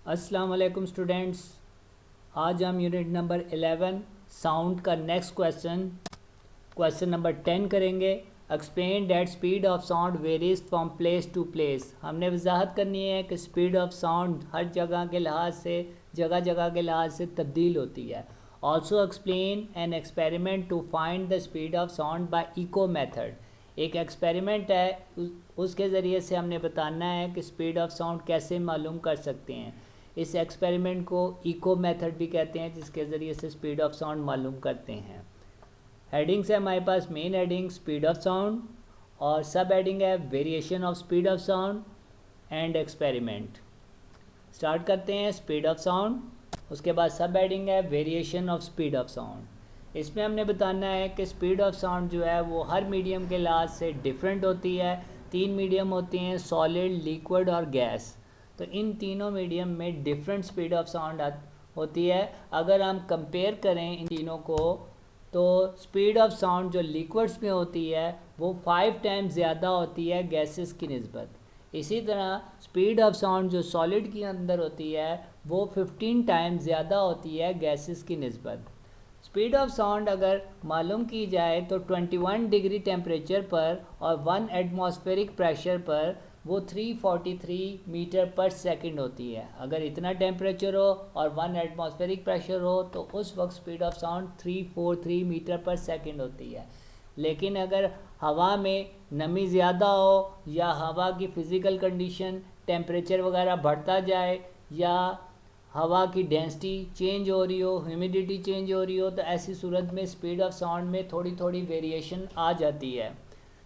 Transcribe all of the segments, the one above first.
अस्सलाम वालेकुम स्टूडेंट्स। आज हम यूनिट नंबर 11 साउंड का नेक्स्ट क्वेश्चन नंबर 10 करेंगे। Explain that speed of sound varies from place to place. हमने वजाहत करनी है कि स्पीड ऑफ साउंड हर जगह के लिहाज से तब्दील होती है। Also explain an experiment to find the speed of sound by echo method. एक एक्सपेरिमेंट है, उसके ज़रिए से हमने बताना है कि स्पीड ऑफ साउंड कैसे मालूम कर सकते हैं। इस एक्सपेरिमेंट को इको मेथड भी कहते हैं, जिसके ज़रिए से स्पीड ऑफ साउंड मालूम करते हैं। हेडिंग्स है हमारे पास, main heading speed of sound और सब हेडिंग है variation of speed of sound and experiment. Start करते हैं स्पीड ऑफ साउंड, उसके बाद सब हेडिंग है variation of speed of sound. इसमें हमने बताना है कि स्पीड ऑफ साउंड जो है वो हर मीडियम के लिहाज से डिफरेंट होती है। 3 मीडियम होते हैं, सॉलिड, लिक्विड और गैस। तो इन तीनों मीडियम में डिफरेंट स्पीड ऑफ साउंड होती है। अगर हम कंपेयर करें इन तीनों को तो स्पीड ऑफ साउंड जो लिक्विड्स में होती है वो 5 टाइम्स ज़्यादा होती है गैसेस की निस्बत। इसी तरह स्पीड ऑफ साउंड जो सॉलिड के अंदर होती है वो 15 टाइम्स ज़्यादा होती है गैसेस की निस्बत। स्पीड ऑफ साउंड अगर मालूम की जाए तो 21 डिग्री टेम्परेचर पर और 1 एटमॉस्फेरिक प्रेशर पर वो 343 मीटर पर सेकंड होती है। अगर इतना टेम्परेचर हो और 1 एटमॉस्फेरिक प्रेशर हो तो उस वक्त स्पीड ऑफ साउंड 343 मीटर पर सेकंड होती है। लेकिन अगर हवा में नमी ज़्यादा हो या हवा की फ़िज़िकल कंडीशन टेम्परेचर वगैरह बढ़ता जाए या हवा की डेंसिटी चेंज हो रही हो, ह्यूमिडिटी चेंज हो रही हो, तो ऐसी सूरत में स्पीड ऑफ साउंड में थोड़ी थोड़ी वेरिएशन आ जाती है।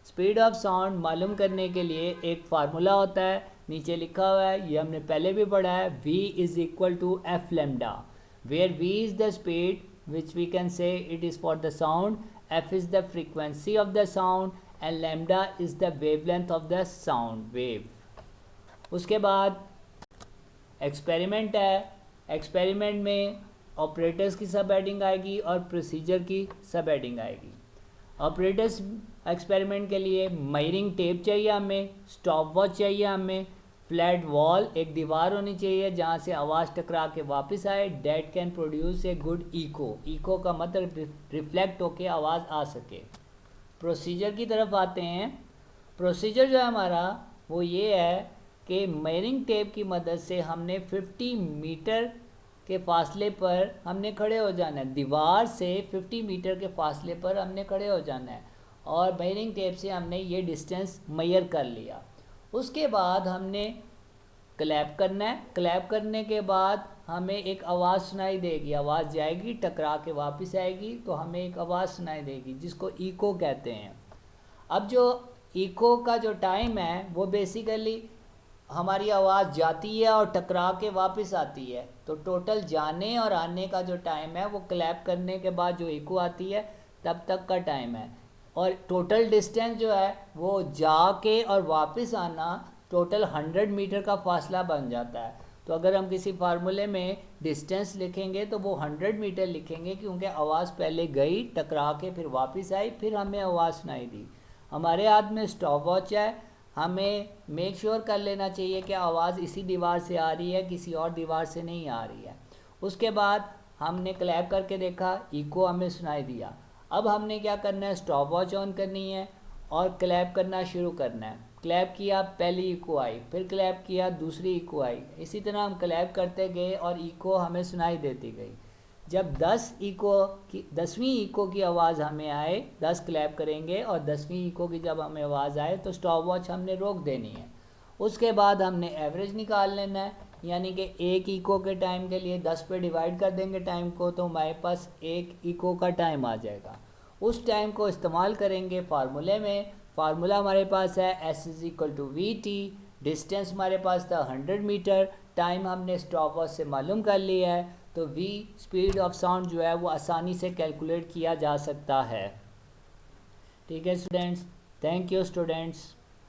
स्पीड ऑफ साउंड मालूम करने के लिए एक फार्मूला होता है, नीचे लिखा हुआ है, ये हमने पहले भी पढ़ा है। v is equal to F lambda, where v is the speed which we can say it is for the sound, f is the frequency of the sound and lambda is the wavelength of the sound wave. उसके बाद experiment है। Experiment में operators की सब heading आएगी और procedure की सब हेडिंग आएगी। ऑपरेटर्स एक्सपेरिमेंट के लिए मेजरिंग टेप चाहिए, हमें स्टॉप वॉच चाहिए, हमें फ्लैट वॉल, एक दीवार होनी चाहिए जहाँ से आवाज़ टकरा के वापस आए। That can produce a good echo, echo का मतलब रिफ्लेक्ट होके आवाज़ आ सके। प्रोसीजर की तरफ आते हैं। प्रोसीजर जो है हमारा वो ये है कि मेजरिंग टेप की मदद से हमने 50 मीटर के फासले पर हमने खड़े हो जाना है। दीवार से 50 मीटर के फासले पर हमने खड़े हो जाना है और मेजरिंग टेप से हमने ये डिस्टेंस मेजर कर लिया। उसके बाद हमने क्लैप करना है। क्लैप करने के बाद हमें एक आवाज़ सुनाई देगी, आवाज़ जाएगी टकरा के वापस आएगी तो हमें एक आवाज़ सुनाई देगी जिसको इको कहते हैं। अब जो इको का जो टाइम है वो बेसिकली हमारी आवाज़ जाती है और टकरा के वापस आती है, तो टोटल जाने और आने का जो टाइम है वो क्लैप करने के बाद जो इको आती है तब तक का टाइम है। और टोटल डिस्टेंस जो है वो जाके और वापस आना टोटल 100 मीटर का फासला बन जाता है। तो अगर हम किसी फार्मूले में डिस्टेंस लिखेंगे तो वो 100 मीटर लिखेंगे, क्योंकि आवाज़ पहले गई टकरा के फिर वापस आई फिर हमें आवाज़ सुनाई दी। हमारे हाथ में स्टॉप वॉच है, हमें मेक श्योर कर लेना चाहिए कि आवाज़ इसी दीवार से आ रही है, किसी और दीवार से नहीं आ रही है। उसके बाद हमने क्लैप करके देखा, इको हमें सुनाई दिया। अब हमने क्या करना है, स्टॉप वॉच ऑन करनी है और क्लैप करना शुरू करना है। क्लैप किया, पहली इको आई, फिर क्लैप किया, दूसरी इको आई। इसी तरह हम क्लैप करते गए और इको हमें सुनाई देती गई। जब 10वीं इको की आवाज़ हमें आए, 10 क्लैप करेंगे और 10वीं इको की जब हमें आवाज़ आए तो स्टॉप वॉच हमने रोक देनी है। उसके बाद हमने एवरेज निकाल लेना है, यानी कि एक इको के टाइम के लिए 10 पे डिवाइड कर देंगे टाइम को, तो हमारे पास एक इको का टाइम आ जाएगा। उस टाइम को इस्तेमाल करेंगे फार्मूले में। फार्मूला हमारे पास है S is equal to VT, distance हमारे पास था 100 मीटर, टाइम हमने स्टॉप वॉच से मालूम कर लिया है, तो V स्पीड ऑफ साउंड जो है वो आसानी से कैलकुलेट किया जा सकता है। ठीक है स्टूडेंट्स, थैंक यू स्टूडेंट्स।